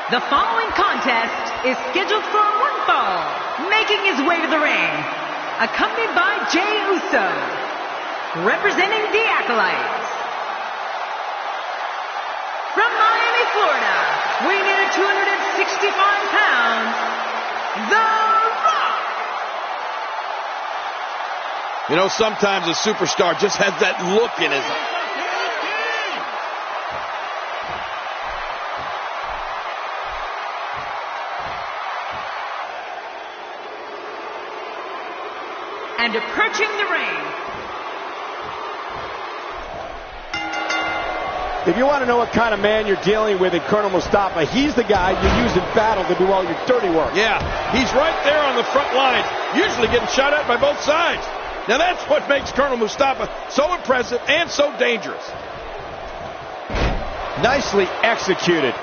The following contest is scheduled for one fall. Making his way to the ring, accompanied by Jey Uso, representing the Acolytes. From Miami, Florida, weighing in at 265 pounds, The Rock. You know, sometimes a superstar just has that look in his eye. And approaching the ring. If you want to know what kind of man you're dealing with in Colonel Mustafa, he's the guy you use in battle to do all your dirty work. Yeah, he's right there on the front line, usually getting shot at by both sides. Now that's what makes Colonel Mustafa so impressive and so dangerous. Nicely executed.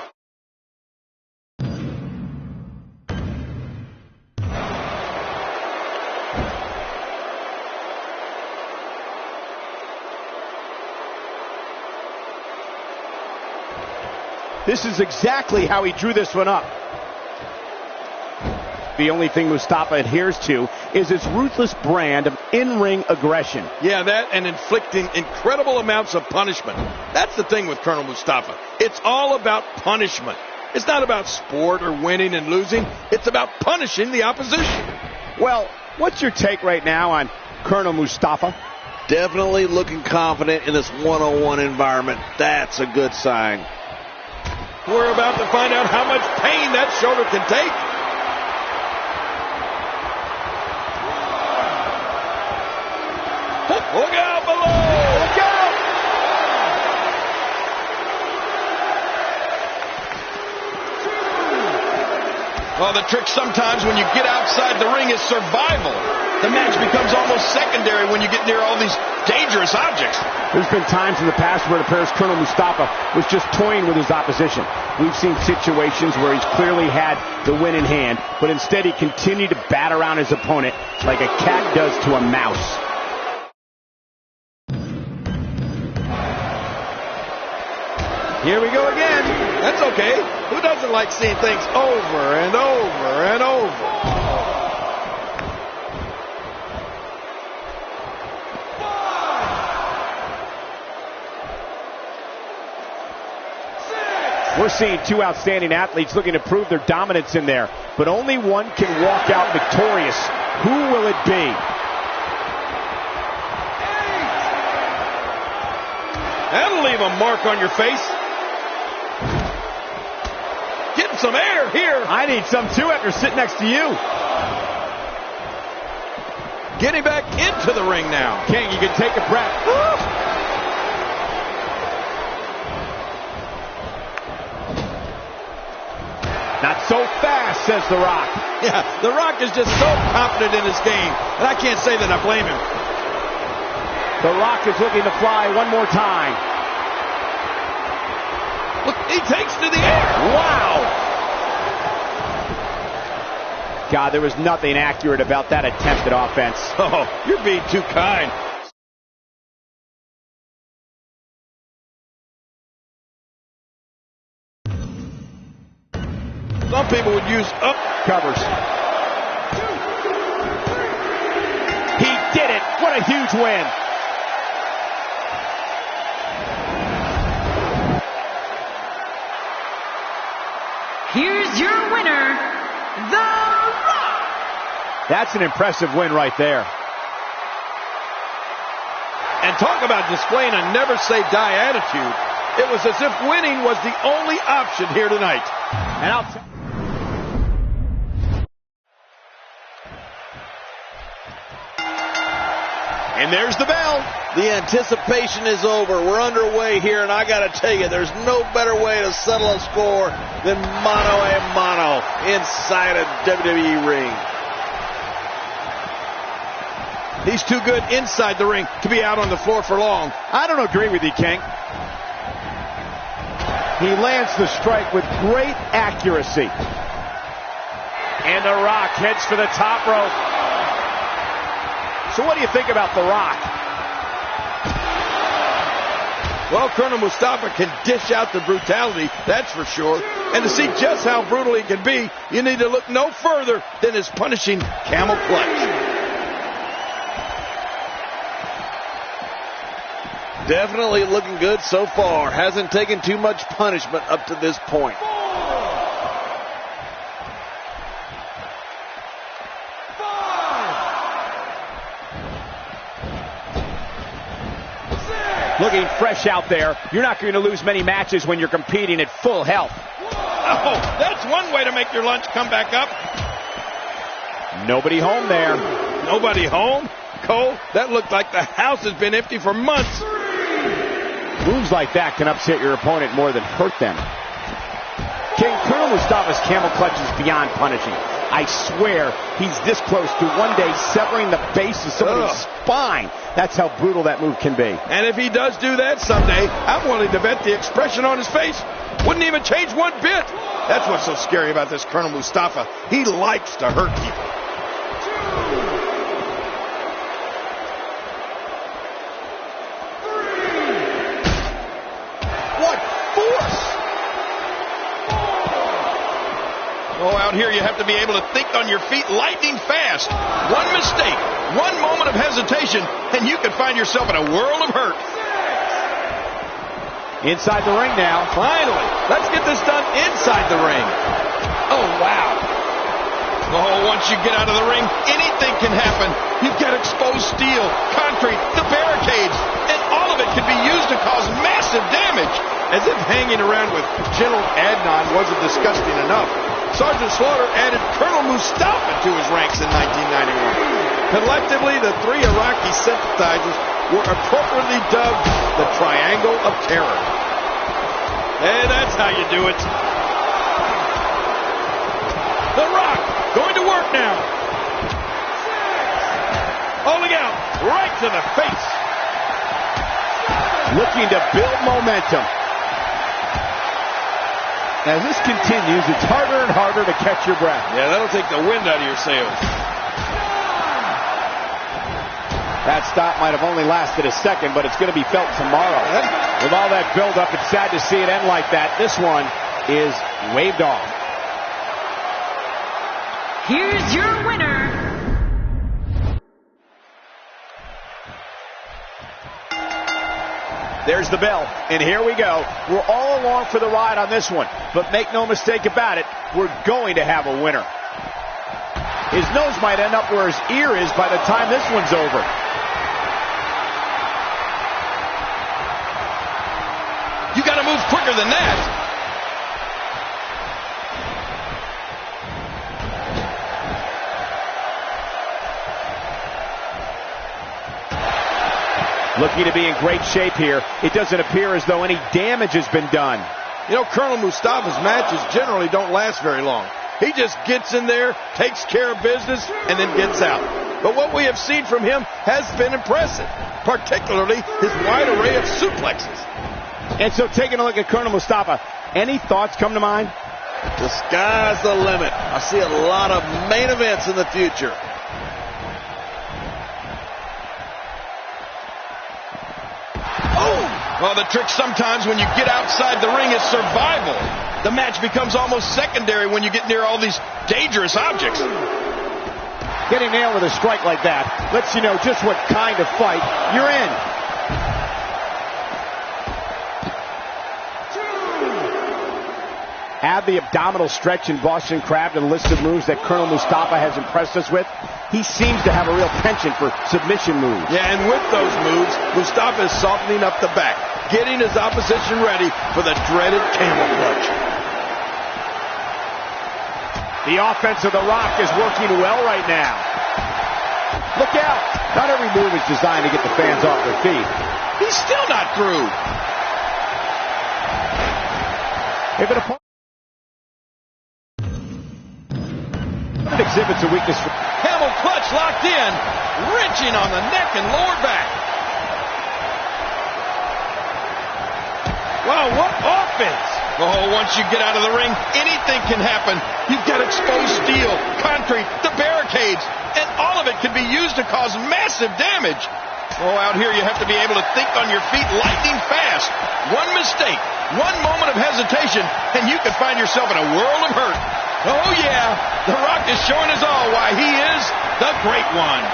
This is exactly how he drew this one up. The only thing Mustafa adheres to is his ruthless brand of in-ring aggression. Yeah, that and inflicting incredible amounts of punishment. That's the thing with Colonel Mustafa. It's all about punishment. It's not about sport or winning and losing. It's about punishing the opposition. Well, what's your take right now on Colonel Mustafa? Definitely looking confident in this one-on-one environment. That's a good sign. We're about to find out how much pain that shoulder can take. Look out below! Look out! Well, the trick sometimes when you get outside the ring is survival. The match becomes almost secondary when you get near all these dangerous objects. There's been times in the past where it appears Colonel Mustafa was just toying with his opposition. We've seen situations where he's clearly had the win in hand, but instead he continued to bat around his opponent like a cat does to a mouse. Here we go again. That's okay. Who doesn't like seeing things over and over and over? We're seeing two outstanding athletes looking to prove their dominance in there, but only one can walk out victorious. Who will it be? That'll leave a mark on your face. Getting some air here. I need some too after sitting next to you. Getting back into the ring now. King, you can take a breath. Woo! Not so fast, says The Rock. Yeah, The Rock is just so confident in his game, and I can't say that I blame him. The Rock is looking to fly one more time. Look, he takes to the air. Wow! God, there was nothing accurate about that attempted offense. Oh, you're being too kind. Some people would use up covers. He did it. What a huge win. Here's your winner, The Rock. That's an impressive win right there. And talk about displaying a never say die attitude. It was as if winning was the only option here tonight. And And there's the bell. The anticipation is over. We're underway here, and I got to tell you, there's no better way to settle a score than mano a mano inside a WWE ring. He's too good inside the ring to be out on the floor for long. I don't agree with you, King. He lands the strike with great accuracy. And The Rock heads for the top rope. So what do you think about The Rock? Well, Colonel Mustafa can dish out the brutality, that's for sure. And to see just how brutal he can be, you need to look no further than his punishing camel clutch. Definitely looking good so far. Hasn't taken too much punishment up to this point. Looking fresh out there. You're not going to lose many matches when you're competing at full health. Oh, that's one way to make your lunch come back up. Nobody home there. Nobody home? Cole, that looked like the house has been empty for months. Moves like that can upset your opponent more than hurt them. King, Colonel Mustafa's camel clutch is beyond punishing. I swear he's this close to one day severing the base of somebody's spine. That's how brutal that move can be. And if he does do that someday, I'm willing to bet the expression on his face wouldn't even change one bit. That's what's so scary about this Colonel Mustafa. He likes to hurt people. What force! Oh, out here you have to be able to think on your feet lightning fast. One mistake, one moment of hesitation, and you can find yourself in a world of hurt. Inside the ring now. Finally, let's get this done inside the ring. Oh, wow. Oh, once you get out of the ring, anything can happen. You've got exposed steel, concrete, the barricades, and all of it can be used to cause massive damage. As if hanging around with General Adnan wasn't disgusting enough, Sergeant Slaughter added Colonel Mustafa to his ranks in 1991. Collectively, the three Iraqi sympathizers were appropriately dubbed the Triangle of Terror. Hey, that's how you do it. The Rock going to work now. Holding out right to the face. Looking to build momentum. As this continues, it's harder and harder to catch your breath. Yeah, that'll take the wind out of your sails. That stop might have only lasted a second, but it's going to be felt tomorrow. With all that build-up, it's sad to see it end like that. This one is waved off. Here's your winner. There's the bell, and here we go. We're all along for the ride on this one, but make no mistake about it, we're going to have a winner. His nose might end up where his ear is by the time this one's over. You got to move quicker than that. Looking to be in great shape here. It doesn't appear as though any damage has been done. You know, Colonel Mustafa's matches generally don't last very long. He just gets in there, takes care of business, and then gets out. But what we have seen from him has been impressive, particularly his wide array of suplexes. And so taking a look at Colonel Mustafa, any thoughts come to mind? The sky's the limit. I see a lot of main events in the future. Well, the trick sometimes when you get outside the ring is survival. The match becomes almost secondary when you get near all these dangerous objects. Getting nailed with a strike like that lets you know just what kind of fight you're in. Add the abdominal stretch in Boston Crab to the list of moves that Colonel Mustafa has impressed us with. He seems to have a real penchant for submission moves. Yeah, and with those moves, Mustafa is softening up the back, getting his opposition ready for the dreaded camel clutch. The offense of The Rock is working well right now. Look out! Not every move is designed to get the fans off their feet. He's still not through. If an opponent exhibits a weakness for Camel clutch locked in, wrenching on the neck and lower back. Wow, what offense! Oh, once you get out of the ring, anything can happen. You've got exposed steel, concrete, the barricades, and all of it can be used to cause massive damage. Oh, out here you have to be able to think on your feet lightning fast. One mistake, one moment of hesitation, and you could find yourself in a world of hurt. Oh, yeah, The Rock is showing us all why he is the Great One.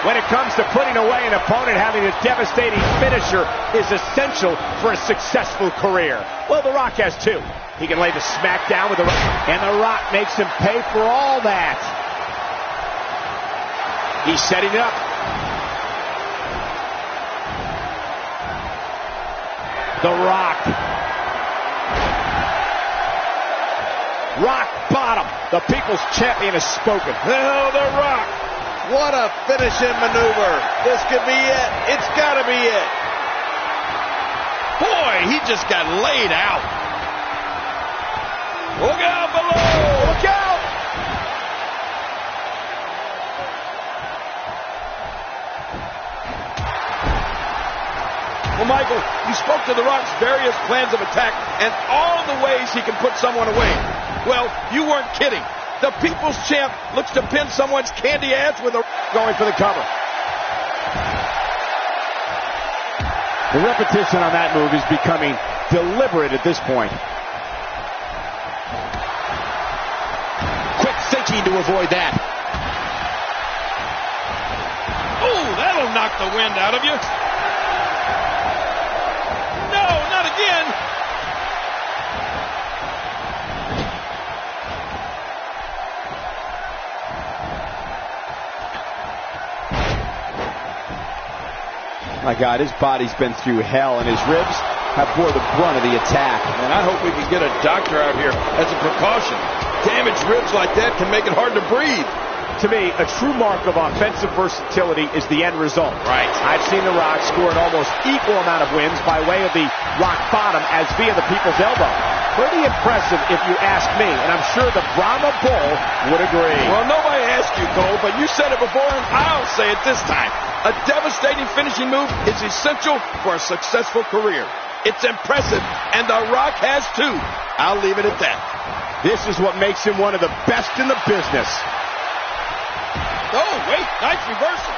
When it comes to putting away an opponent, having a devastating finisher is essential for a successful career. Well, The Rock has two. He can lay the smack down with The Rock, and The Rock makes him pay for all that. He's setting it up. The Rock. Rock bottom. The People's Champion has spoken. Oh, The Rock. What a finishing maneuver. This could be it. It's got to be it. Boy, he just got laid out. Look out below. Look out. Well, Michael, you spoke to The Rock's various plans of attack and all the ways he can put someone away. Well, you weren't kidding. The People's Champ looks to pin someone's candy ass with a going for the cover. The repetition on that move is becoming deliberate at this point. Quick thinking to avoid that. Oh, that'll knock the wind out of you. No, not again. My God, his body's been through hell, and his ribs have bore the brunt of the attack. And I hope we can get a doctor out here as a precaution. Damaged ribs like that can make it hard to breathe. To me, a true mark of offensive versatility is the end result. Right. I've seen The Rock score an almost equal amount of wins by way of the rock bottom as via the People's Elbow. Pretty impressive if you ask me, and I'm sure the Brahma Bull would agree. Well, nobody asked you, Cole, but you said it before, and I'll say it this time. A devastating finishing move is essential for a successful career. It's impressive, and The Rock has too. I'll leave it at that. This is what makes him one of the best in the business. Oh, wait, nice reversal.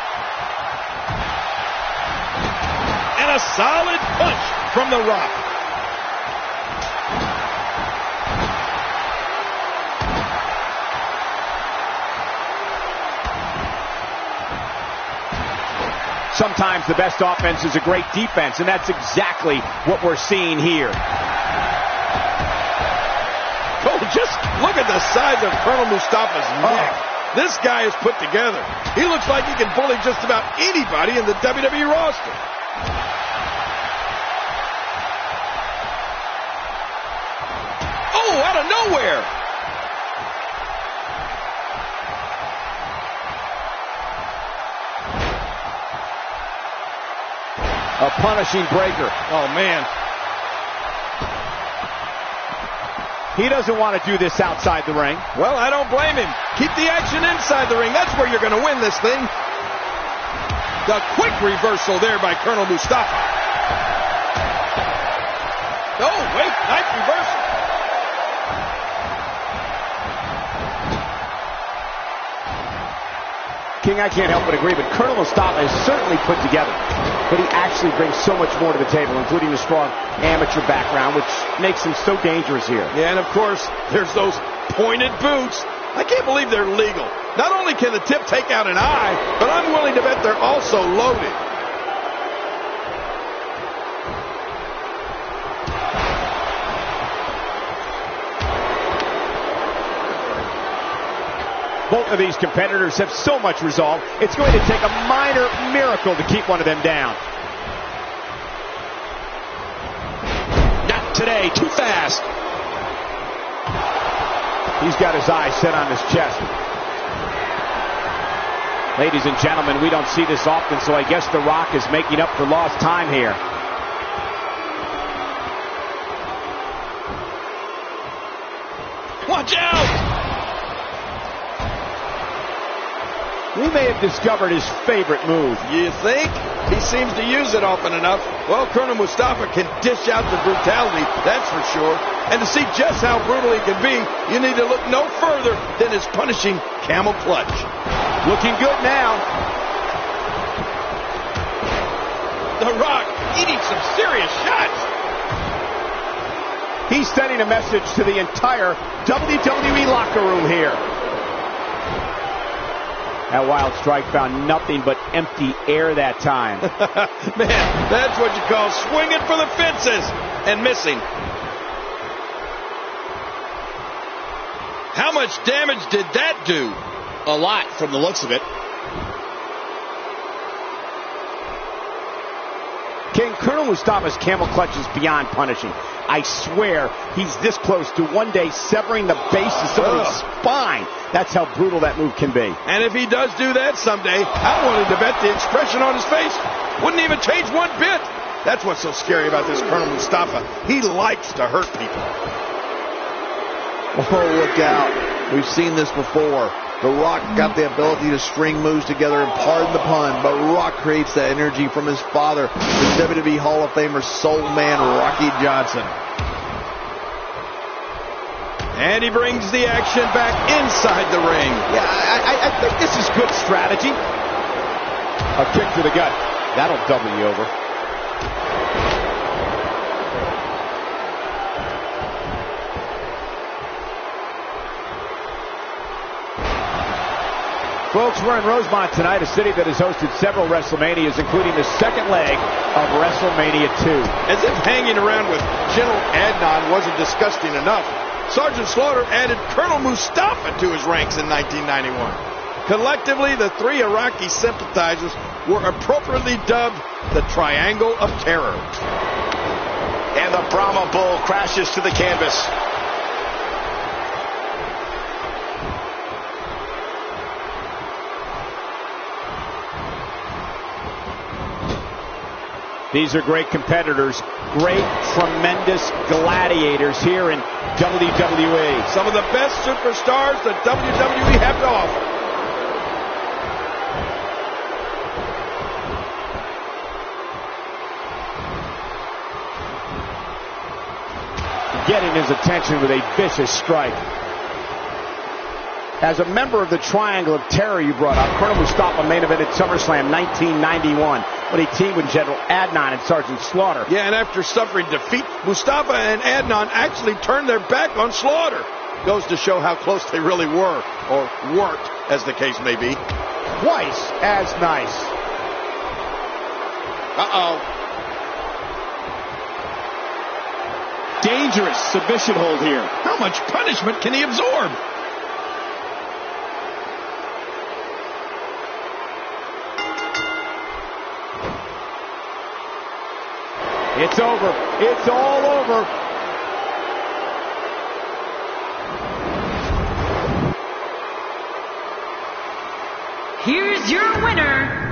And a solid punch from The Rock. Sometimes the best offense is a great defense, and that's exactly what we're seeing here. Oh, just look at the size of Colonel Mustafa's neck. This guy is put together. He looks like he can bully just about anybody in the WWE roster. Oh, out of nowhere. A punishing breaker. Oh, man. He doesn't want to do this outside the ring. Well, I don't blame him. Keep the action inside the ring. That's where you're going to win this thing. The quick reversal there by Colonel Mustafa. Oh, wait, nice reversal. King, I can't help but agree, but Colonel Mustafa is certainly put together. But he actually brings so much more to the table, including a strong amateur background, which makes him so dangerous here. Yeah, and of course, there's those pointed boots. I can't believe they're legal. Not only can the tip take out an eye, but I'm willing to bet they're also loaded. Both of these competitors have so much resolve, it's going to take a minor miracle to keep one of them down. Not today, too fast. He's got his eyes set on his chest. Ladies and gentlemen, we don't see this often, so I guess The Rock is making up for lost time here. Watch out! We may have discovered his favorite move. You think? He seems to use it often enough. Well, Colonel Mustafa can dish out the brutality, that's for sure. And to see just how brutal he can be, you need to look no further than his punishing camel clutch. Looking good now. The Rock eating some serious shots. He's sending a message to the entire WWE locker room here. That wild strike found nothing but empty air that time. Man, that's what you call swinging for the fences and missing. How much damage did that do? A lot from the looks of it. King, Colonel Mustafa's camel clutch is beyond punishing. I swear he's this close to one day severing the base of somebody's spine. That's how brutal that move can be. And if he does do that someday, I'm willing to bet the expression on his face wouldn't even change one bit. That's what's so scary about this Colonel Mustafa. He likes to hurt people. Oh, look out. We've seen this before. The Rock got the ability to string moves together, and pardon the pun, but Rock creates that energy from his father, the WWE Hall of Famer Soul Man Rocky Johnson. And he brings the action back inside the ring. Yeah, I think this is good strategy. A kick to the gut. That'll double you over. Folks, we're in Rosemont tonight, a city that has hosted several WrestleManias, including the second leg of WrestleMania 2. As if hanging around with General Adnan wasn't disgusting enough, Sergeant Slaughter added Colonel Mustafa to his ranks in 1991. Collectively, the three Iraqi sympathizers were appropriately dubbed the Triangle of Terror. And the Brahma Bull crashes to the canvas. These are great competitors, great, tremendous gladiators here in WWE. Some of the best superstars that WWE have to offer. Getting his attention with a vicious strike. As a member of the Triangle of Terror you brought up, Colonel Mustafa main evented SummerSlam 1991 when he teamed with General Adnan and Sergeant Slaughter. Yeah, and after suffering defeat, Mustafa and Adnan actually turned their back on Slaughter. Goes to show how close they really were, or weren't, as the case may be. Twice as nice. Uh-oh. Dangerous submission hold here. How much punishment can he absorb? It's over. It's all over. Here's your winner,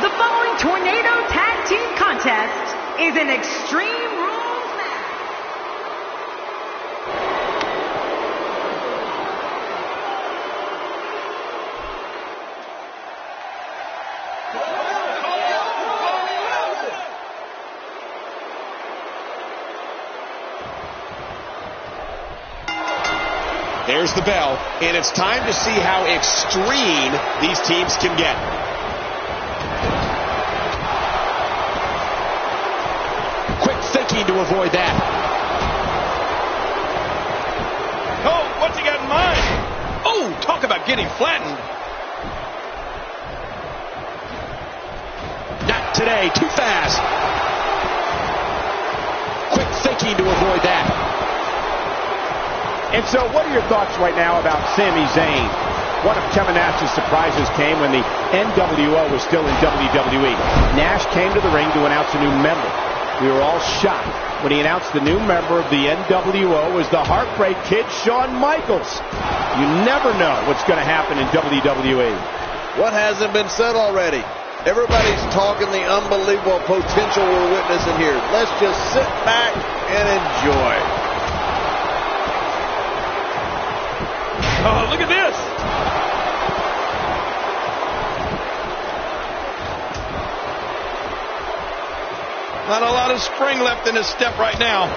The following Tornado Tag Team Contest is an Extreme Rules match. There's the bell, and it's time to see how extreme these teams can get. Quick thinking to avoid that. Oh, what's he got in mind? Oh, talk about getting flattened. Not today, too fast. Quick thinking to avoid that. And so what are your thoughts right now about Sami Zayn? One of Kevin Nash's surprises came when the NWO was still in WWE. Nash came to the ring to announce a new member. We were all shocked when he announced the new member of the NWO was the Heartbreak Kid, Shawn Michaels. You never know what's going to happen in WWE. What hasn't been said already? Everybody's talking the unbelievable potential we're witnessing here. Let's just sit back and enjoy. Oh, look at this. Not a lot of spring left in his step right now.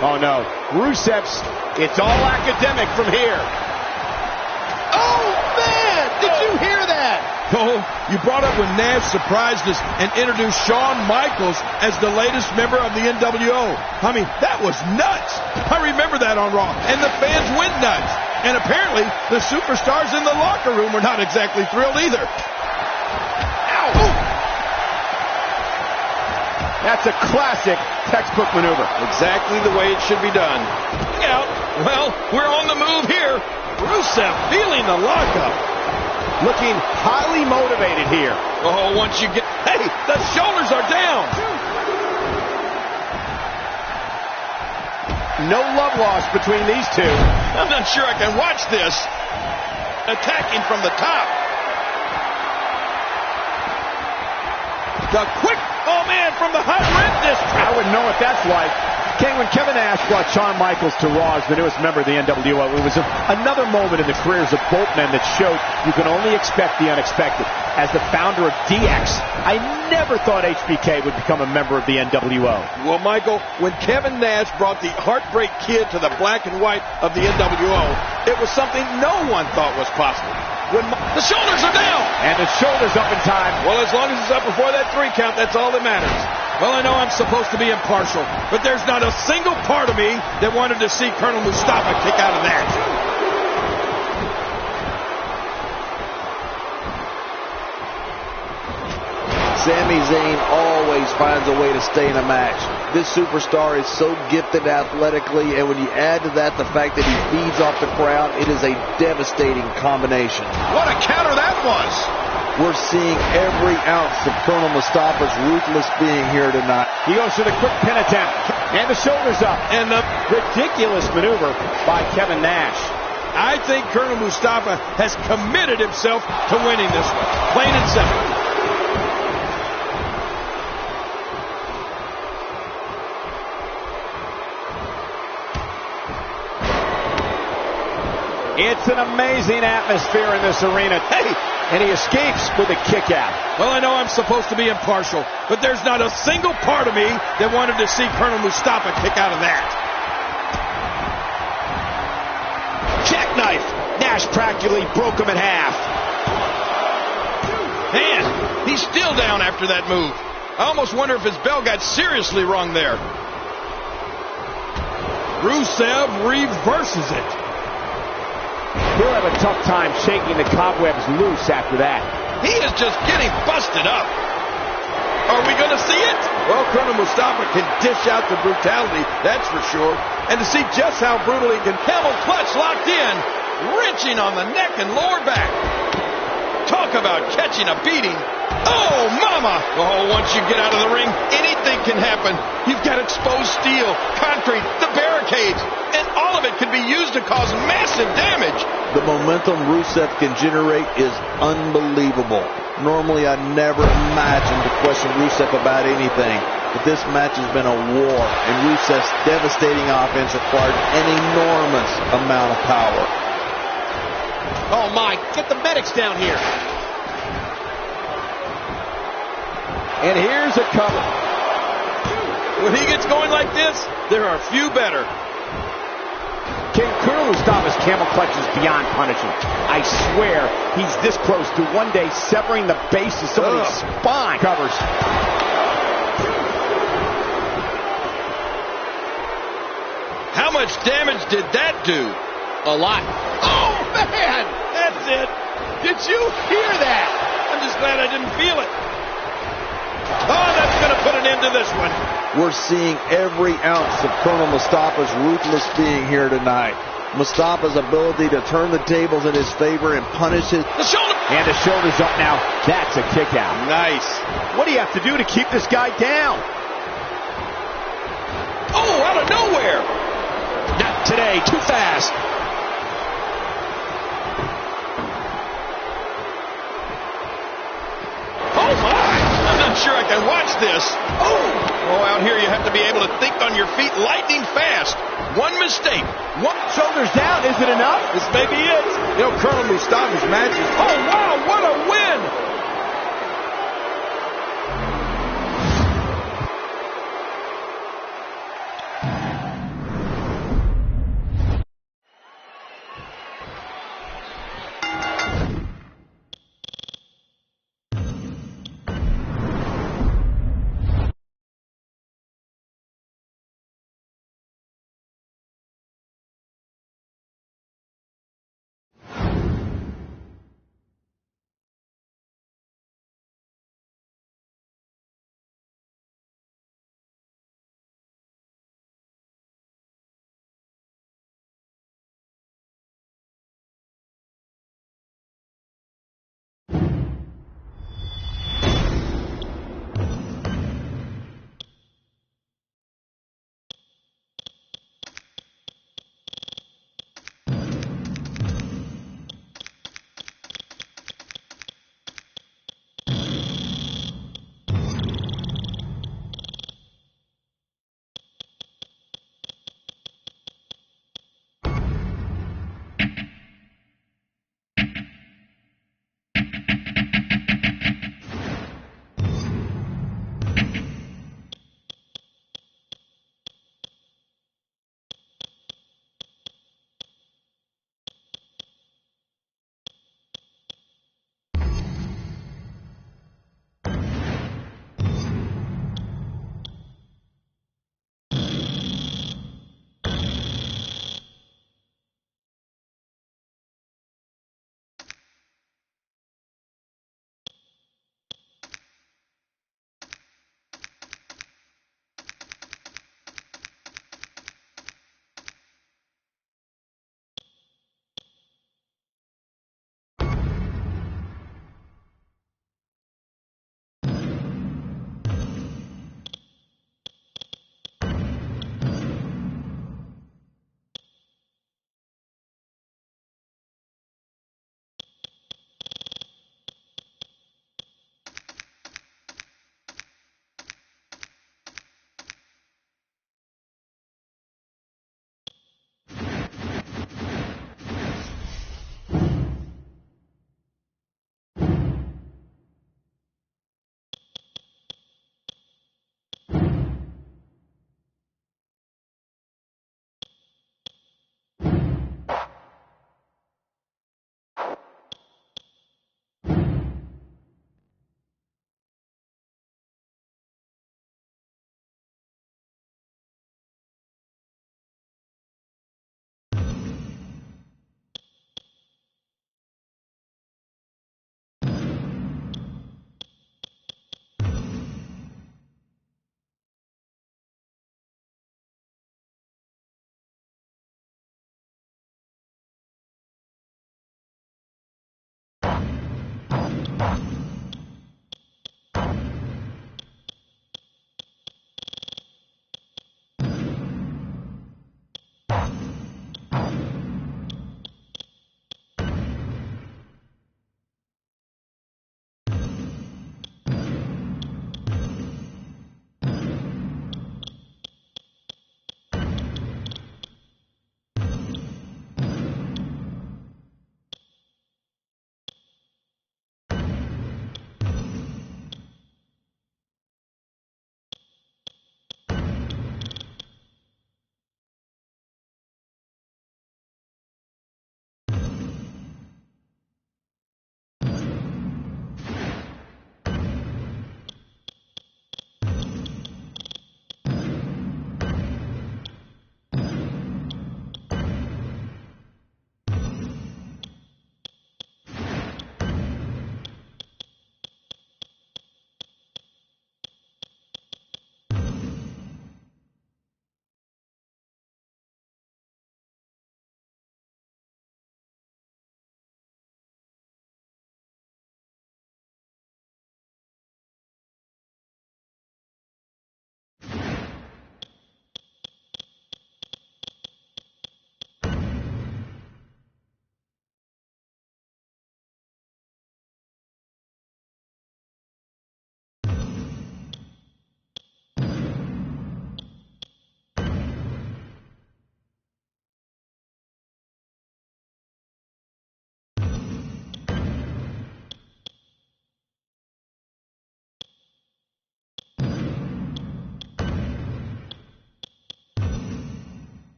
Oh, no. Rusev's, it's all academic from here. Oh, man! Did you hear that? Oh, you brought up when Nash surprised us and introduced Shawn Michaels as the latest member of the NWO. I mean, that was nuts. I remember that on Raw, and the fans went nuts. And apparently, the superstars in the locker room were not exactly thrilled either. Ow! Ooh. That's a classic textbook maneuver. Exactly the way it should be done. Look out. Well, we're on the move here. Rusev feeling the lockup. Looking highly motivated here. Oh, once you get... Hey, the shoulders are down. No love lost between these two. I'm not sure I can watch this. Attacking from the top. The quick... Oh, man, from the hot rib district. I wouldn't know what that's like. King, when Kevin Nash brought Shawn Michaels to Raw as the newest member of the NWO, it was another moment in the careers of both men that showed you can only expect the unexpected. As the founder of DX, I never thought HBK would become a member of the NWO. Well, Michael, when Kevin Nash brought the Heartbreak Kid to the black and white of the NWO, it was something no one thought was possible. When the shoulders are down. And the shoulders up in time. Well, as long as it's up before that 3 count, that's all that matters. Well, I know I'm supposed to be impartial, but there's not a single part of me that wanted to see Colonel Mustafa kick out of that. Sami Zayn always finds a way to stay in a match. This superstar is so gifted athletically, and when you add to that the fact that he feeds off the crowd, it is a devastating combination. What a counter that was! We're seeing every ounce of Colonel Mustafa's ruthless being here tonight. He goes for the quick pin attempt, and the shoulders up, and the ridiculous maneuver by Kevin Nash. I think Colonel Mustafa has committed himself to winning this one, plain and simple. It's an amazing atmosphere in this arena. Hey, and he escapes with a kick out. Well, I know I'm supposed to be impartial, but there's not a single part of me that wanted to see Colonel Mustafa kick out of that. Jackknife. Nash practically broke him in half. Man, he's still down after that move. I almost wonder if his bell got seriously wrong there. Rusev reverses it. He'll have a tough time shaking the cobwebs loose after that. He is just getting busted up. Are we going to see it? Well, Colonel Mustafa can dish out the brutality, that's for sure. And to see just how brutal he can, camel clutch locked in, wrenching on the neck and lower back. Talk about catching a beating. Oh, mama! Oh, once you get out of the ring, anything can happen. You've got exposed steel, concrete, the barricades, and all of it can be used to cause massive damage. The momentum Rusev can generate is unbelievable. Normally, I never imagined to question Rusev about anything, but this match has been a war, and Rusev's devastating offense required an enormous amount of power. Oh, my. Get the medics down here. And here's a cover. When he gets going like this, there are few better. King Colonel Mustafa's camel clutch is beyond punishing. I swear he's this close to one day severing the base of somebody's spine. Covers. How much damage did that do? A lot. Oh, man! That's it. Did you hear that? I'm just glad I didn't feel it. Oh, that's going to put an end to this one. We're seeing every ounce of Colonel Mustafa's ruthless being here tonight. Mustafa's ability to turn the tables in his favor and punish his... The shoulder! And the shoulder's up now. That's a kick out. Nice. What do you have to do to keep this guy down? Oh, out of nowhere. Not today. Too fast. Oh, my. I'm not sure I can watch this. Oh, out here you have to be able to think on your feet lightning fast. One mistake. One Shoulders down. Is it enough? This may be it. You know, Colonel Mustafa's matches... Oh, wow, what a win.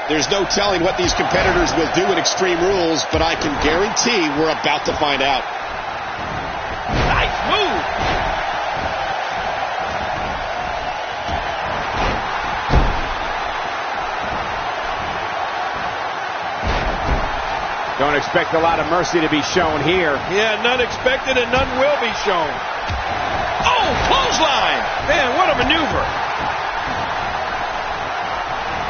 There's no telling what these competitors will do in Extreme Rules, but I can guarantee we're about to find out. Nice move. Don't expect a lot of mercy to be shown here. Yeah, none expected and none will be shown. Oh, clothesline. Man, what a maneuver.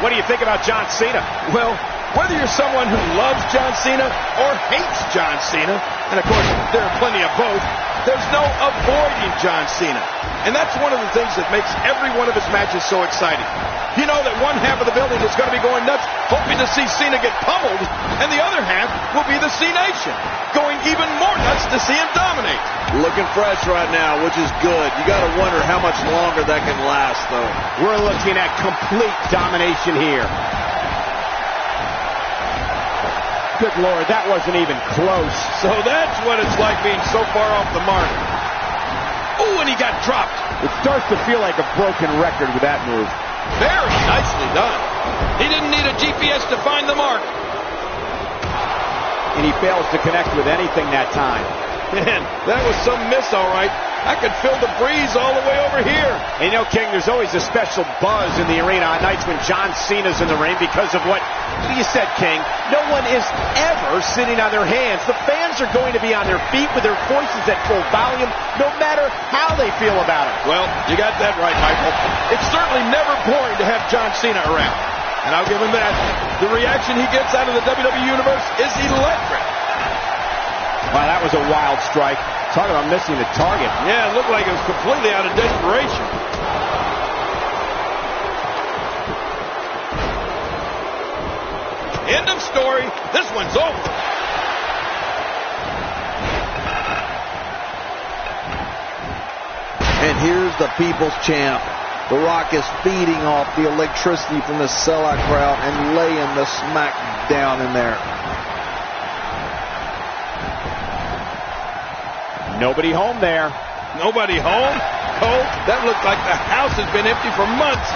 What do you think about John Cena? Well, whether you're someone who loves John Cena or hates John Cena, and of course there are plenty of both, there's no avoiding John Cena. And that's one of the things that makes every one of his matches so exciting. You know that one half of the building is going to be going nuts, hoping to see Cena get pummeled, and the other half will be the C-Nation, going even more nuts to see him dominate. Looking fresh right now, which is good. You got to wonder how much longer that can last, though. We're looking at complete domination here. Good Lord, that wasn't even close. So that's what it's like being so far off the mark. Oh, and he got dropped. It starts to feel like a broken record with that move. Very nicely done. He didn't need a GPS to find the mark. And he fails to connect with anything that time. Man, that was some miss, all right. I could feel the breeze all the way over here. And you know, King, there's always a special buzz in the arena on nights when John Cena's in the ring because of what you said, King. No one is ever sitting on their hands. The fans are going to be on their feet with their voices at full volume, no matter how they feel about it. Well, you got that right, Michael. It's certainly never boring to have John Cena around. And I'll give him that. The reaction he gets out of the WWE Universe is electric. Wow, that was a wild strike. Talk about missing the target. Yeah, it looked like it was completely out of desperation. End of story. This one's over. And here's the People's Champ. The Rock is feeding off the electricity from the sellout crowd and laying the smack down in there. Nobody home there. Nobody home? Cole, that looked like the house has been empty for months.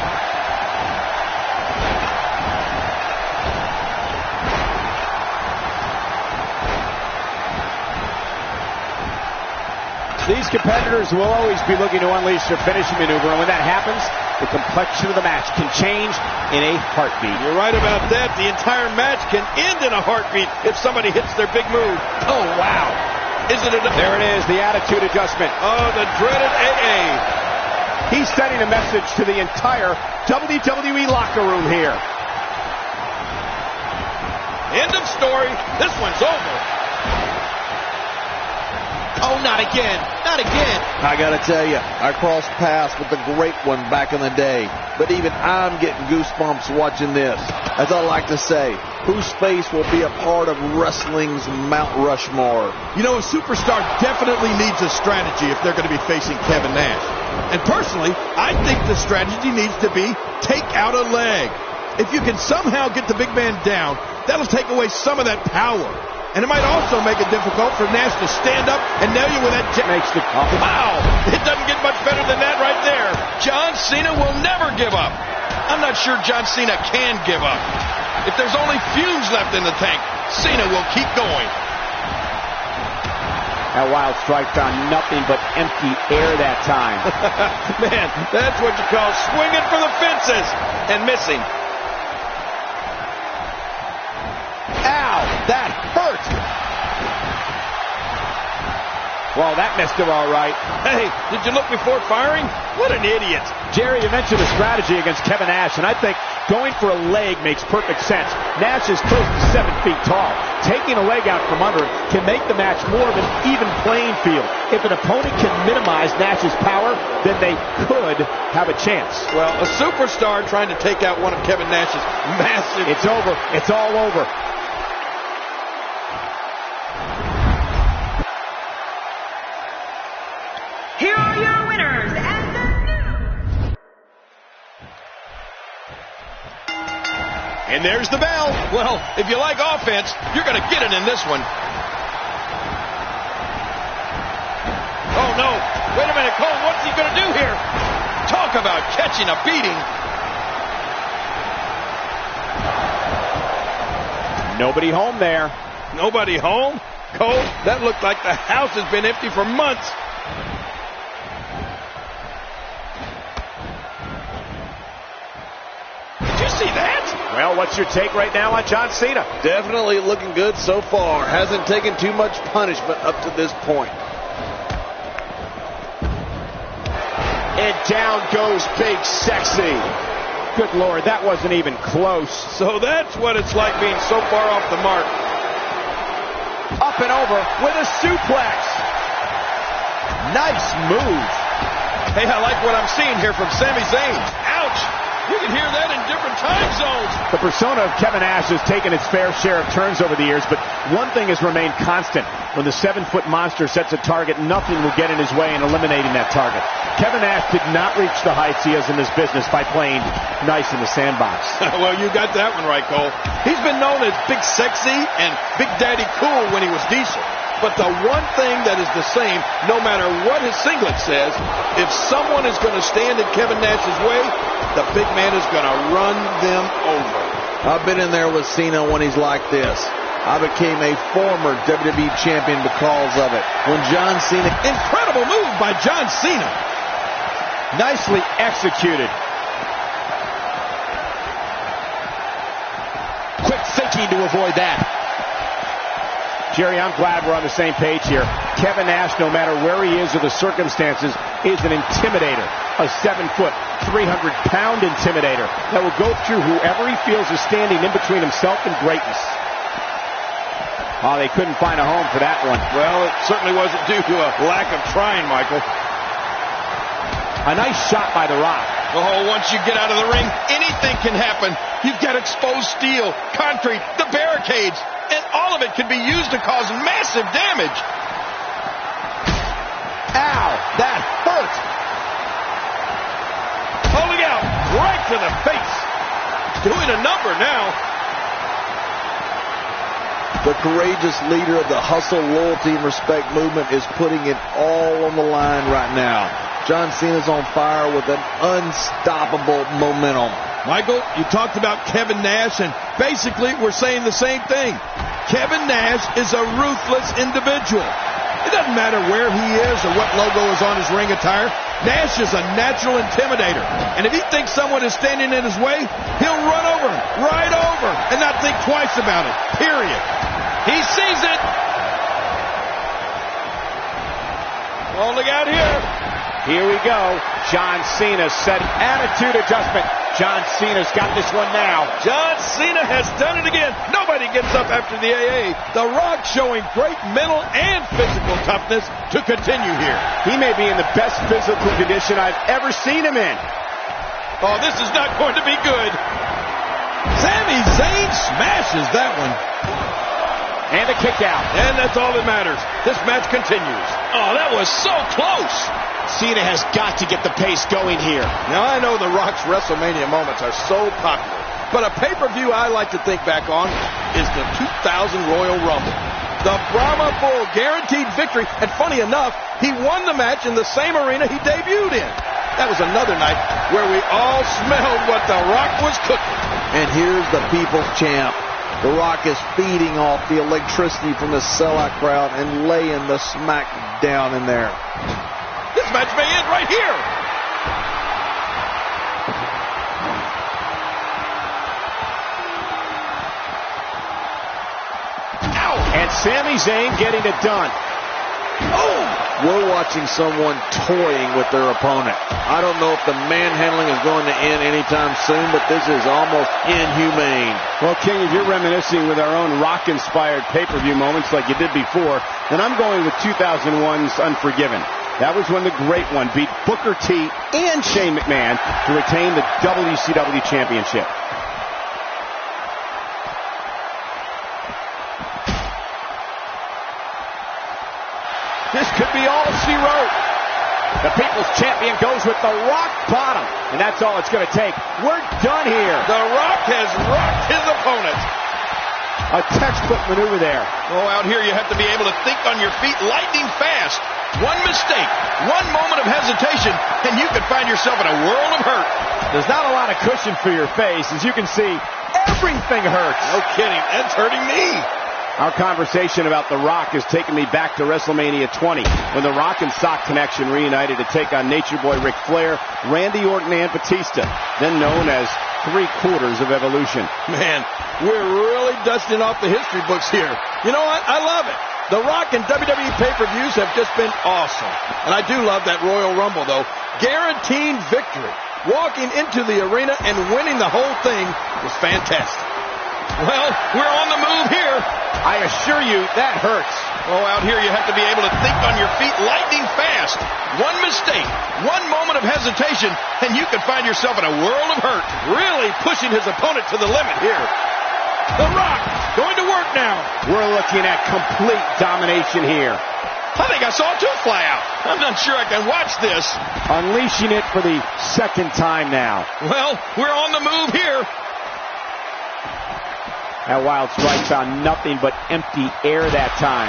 These competitors will always be looking to unleash their finishing maneuver, and when that happens, the complexion of the match can change in a heartbeat. You're right about that. The entire match can end in a heartbeat if somebody hits their big move. Oh, wow. Isn't it? There it is, the attitude adjustment. Oh, the dreaded AA. He's sending a message to the entire WWE locker room here. End of story. This one's over. Oh, not again. Not again. I got to tell you, I crossed paths with the great one back in the day. But even I'm getting goosebumps watching this. As I like to say, whose face will be a part of wrestling's Mount Rushmore? You know, a superstar definitely needs a strategy if they're going to be facing Kevin Nash. And personally, I think the strategy needs to be take out a leg. If you can somehow get the big man down, that'll take away some of that power. And it might also make it difficult for Nash to stand up and nail you with that Makes the Wow! It doesn't get much better than that right there. John Cena will never give up. I'm not sure John Cena can give up. If there's only fumes left in the tank, Cena will keep going. That wild strike found nothing but empty air that time. Man, that's what you call swinging for the fences and missing. Ow! That hurt! Well, that missed him all right. Hey, did you look before firing? What an idiot. Jerry, you mentioned the strategy against Kevin Nash, and I think going for a leg makes perfect sense. Nash is close to 7 feet tall. Taking a leg out from under him can make the match more of an even playing field. If an opponent can minimize Nash's power, then they could have a chance. Well, a superstar trying to take out one of Kevin Nash's massive... It's over. It's all over. Here are your winners and the new. And there's the bell. Well, if you like offense, you're going to get it in this one. Oh, no. Wait a minute, Cole. What's he going to do here? Talk about catching a beating. Nobody home there. Nobody home? Cole, that looked like the house has been empty for months. Did you see that? Well, what's your take right now on John Cena? Definitely looking good so far. Hasn't taken too much punishment up to this point. And down goes Big Sexy. Good Lord, that wasn't even close. So that's what it's like being so far off the mark. Up and over with a suplex. Nice move. Hey, I like what I'm seeing here from Sami Zayn. Ouch! You can hear that in different time zones. The persona of Kevin Nash has taken its fair share of turns over the years, but one thing has remained constant. When the 7-foot monster sets a target, nothing will get in his way in eliminating that target. Kevin Nash did not reach the heights he has in this business by playing nice in the sandbox. Well, you got that one right, Cole. He's been known as Big Sexy and Big Daddy Cool when he was Diesel. But the one thing that is the same, no matter what his singlet says, if someone is going to stand in Kevin Nash's way, the big man is going to run them over. I've been in there with Cena when he's like this. I became a former WWE champion because of it. When John Cena... Incredible move by John Cena. Nicely executed. Quick thinking to avoid that. Jerry, I'm glad we're on the same page here. Kevin Nash, no matter where he is or the circumstances, is an intimidator. A 7-foot, 300-pound intimidator that will go through whoever he feels is standing in between himself and greatness. Oh, they couldn't find a home for that one. Well, it certainly wasn't due to a lack of trying, Michael. A nice shot by The Rock. Oh, once you get out of the ring, anything can happen. You've got exposed steel, concrete, the barricades, and all of it can be used to cause massive damage. Ow, that hurt. Holding out right to the face. Doing a number now. The courageous leader of the hustle, loyalty, and respect movement is putting it all on the line right now. John Cena's on fire with an unstoppable momentum. Michael, you talked about Kevin Nash, and basically we're saying the same thing. Kevin Nash is a ruthless individual. It doesn't matter where he is or what logo is on his ring attire. Nash is a natural intimidator. And if he thinks someone is standing in his way, he'll run over him, right over, and not think twice about it, period. He sees it. Oh, look out here. Here we go. John Cena set attitude adjustment. John Cena's got this one now. John Cena has done it again. Nobody gets up after the AA. The Rock showing great mental and physical toughness to continue here. He may be in the best physical condition I've ever seen him in. Oh, this is not going to be good. Sami Zayn smashes that one. And a kick out. And that's all that matters. This match continues. Oh, that was so close. Cena has got to get the pace going here. Now, I know The Rock's WrestleMania moments are so popular, but a pay-per-view I like to think back on is the 2000 Royal Rumble. The Brahma Bull guaranteed victory, and funny enough, he won the match in the same arena he debuted in. That was another night where we all smelled what The Rock was cooking. And here's the People's Champ. The Rock is feeding off the electricity from the sellout crowd and laying the smack down in there. This match may end right here. Ow! And Sami Zayn getting it done. Oh! We're watching someone toying with their opponent. I don't know if the manhandling is going to end anytime soon, but this is almost inhumane. Well, King, if you're reminiscing with our own Rock-inspired pay-per-view moments like you did before, then I'm going with 2001's Unforgiven. That was when the Great One beat Booker T and Shane McMahon to retain the WCW Championship. This could be all she wrote. The People's Champion goes with the rock bottom, and that's all it's going to take. We're done here. The Rock has rocked his opponent. A textbook maneuver there. Oh, out here you have to be able to think on your feet lightning fast. One mistake, one moment of hesitation, and you could find yourself in a world of hurt. There's not a lot of cushion for your face. As you can see, everything hurts. No kidding, that's hurting me. Our conversation about The Rock has taken me back to WrestleMania 20, when The Rock and Sock Connection reunited to take on Nature Boy Ric Flair, Randy Orton, and Batista, then known as 3/4 of Evolution. Man, we're really dusting off the history books here. You know what? I love it. The Rock and WWE pay-per-views have just been awesome. And I do love that Royal Rumble, though. Guaranteed victory. Walking into the arena and winning the whole thing was fantastic. Well, we're on the move here. I assure you, that hurts. Oh, out here you have to be able to think on your feet lightning fast. One mistake, one moment of hesitation, and you can find yourself in a world of hurt. Really pushing his opponent to the limit here. The Rock going to work now. We're looking at complete domination here. I think I saw a tooth fly out. I'm not sure I can watch this. Unleashing it for the second time now. Well, we're on the move here. That wild strike found nothing but empty air that time.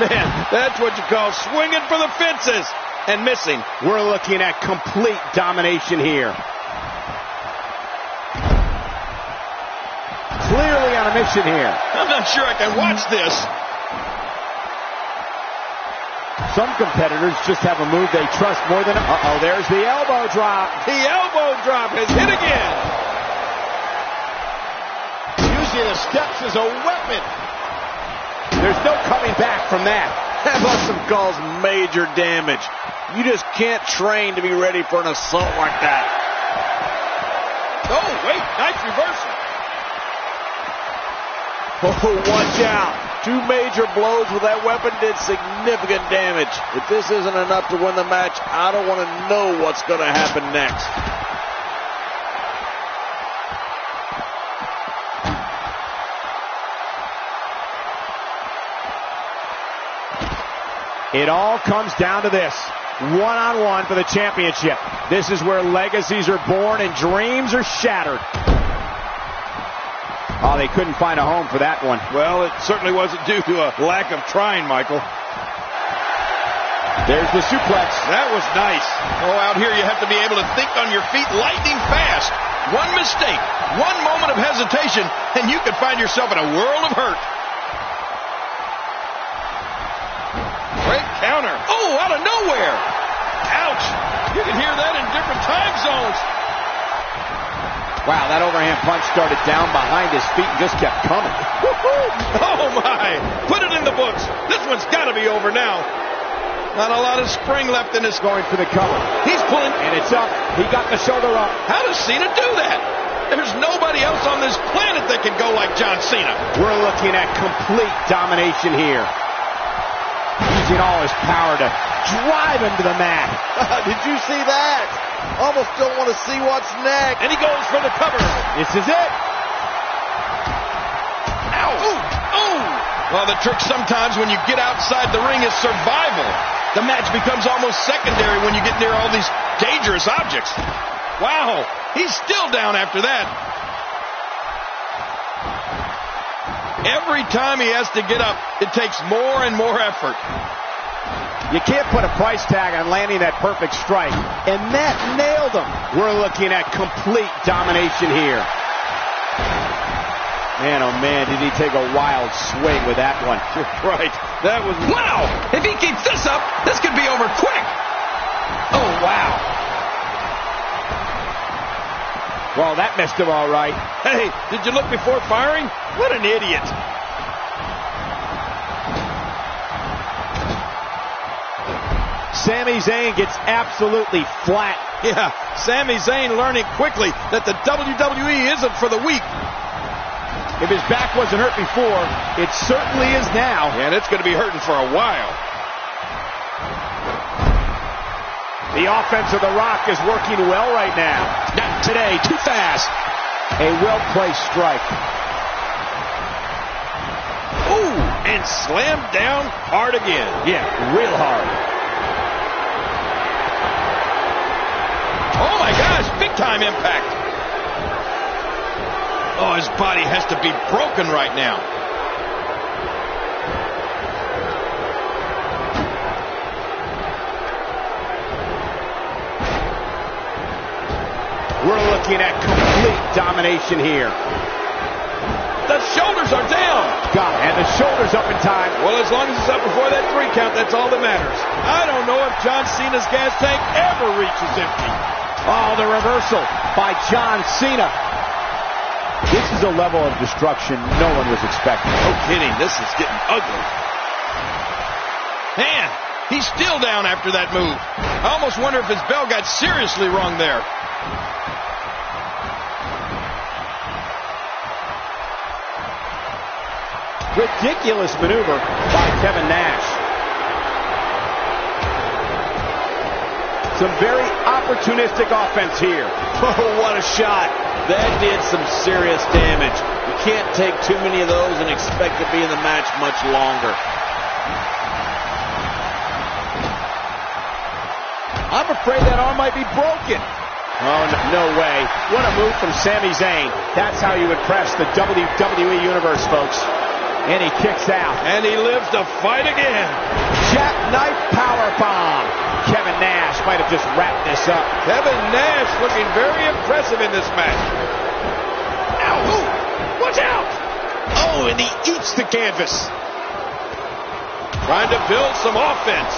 Man, that's what you call swinging for the fences and missing. We're looking at complete domination here. Clearly on a mission here. I'm not sure I can watch this. Some competitors just have a move they trust more than... Uh-oh, there's the elbow drop. The elbow drop has hit again. Using the steps as a weapon. There's no coming back from that. That must have caused major damage. You just can't train to be ready for an assault like that. Oh, wait, nice reversal. Oh, watch out. 2 major blows with that weapon did significant damage. If this isn't enough to win the match, I don't want to know what's going to happen next. It all comes down to this. One-on-one for the championship. This is where legacies are born and dreams are shattered. Oh, they couldn't find a home for that one. Well, it certainly wasn't due to a lack of trying, Michael. There's the suplex. That was nice. Oh, out here you have to be able to think on your feet lightning fast. One mistake, one moment of hesitation, and you could find yourself in a world of hurt. Great counter. Oh, out of nowhere. Ouch. You can hear that in different time zones. Wow, that overhand punch started down behind his feet and just kept coming. Oh, my. Put it in the books. This one's got to be over now. Not a lot of spring left in this. Going for the cover. He's pulling. And it's up. He got the shoulder up. How does Cena do that? There's nobody else on this planet that can go like John Cena. We're looking at complete domination here. Using all his power to drive him to the mat. Did you see that? Almost don't want to see what's next. And he goes for the cover. This is it. Ow. Ooh. Ooh. Well, the trick sometimes when you get outside the ring is survival. The match becomes almost secondary when you get near all these dangerous objects. Wow. He's still down after that. Every time he has to get up, it takes more and more effort. You can't put a price tag on landing that perfect strike. And that nailed him. We're looking at complete domination here. Man, oh man, did he take a wild swing with that one. Right. That was... Wow! If he keeps this up, this could be over quick. Oh, wow. Well, that missed him all right. Hey, did you look before firing? What an idiot. Sami Zayn gets absolutely flat. Yeah, Sami Zayn learning quickly that the WWE isn't for the weak. If his back wasn't hurt before, it certainly is now. And it's going to be hurting for a while. The offense of The Rock is working well right now. Not today, too fast. A well-placed strike. Ooh, and slammed down hard again. Yeah, real hard. Oh my gosh, big time impact. Oh, his body has to be broken right now. We're looking at complete domination here. The shoulders are down. Got it. And the shoulders up in time. Well, as long as it's up before that 3 count, that's all that matters. I don't know if John Cena's gas tank ever reaches empty. Oh, the reversal by John Cena. This is a level of destruction no one was expecting. No kidding. This is getting ugly. Man, he's still down after that move. I almost wonder if his bell got seriously wrong there. Ridiculous maneuver by Kevin Nash. Some very opportunistic offense here. Oh, what a shot. That did some serious damage. You can't take too many of those and expect to be in the match much longer. I'm afraid that arm might be broken. Oh, no way. What a move from Sami Zayn. That's how you impress the WWE Universe, folks. And he kicks out. And he lives to fight again. Jackknife powerbomb. Kevin Nash might have just wrapped this up. Kevin Nash looking very impressive in this match. Ow! Ooh, watch out! Oh, and he eats the canvas. Trying to build some offense.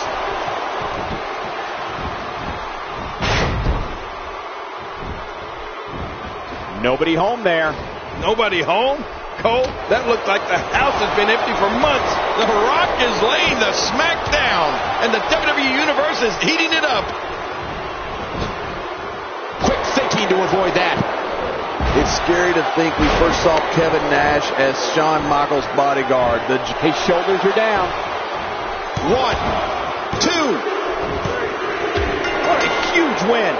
Nobody home there. Nobody home? Cole, that looked like the house has been empty for months. The Rock is laying the smack down, and the WWE Universe is heating it up. Quick thinking to avoid that. It's scary to think we first saw Kevin Nash as Shawn Michaels' bodyguard. His shoulders are down. 1, 2. What a huge win.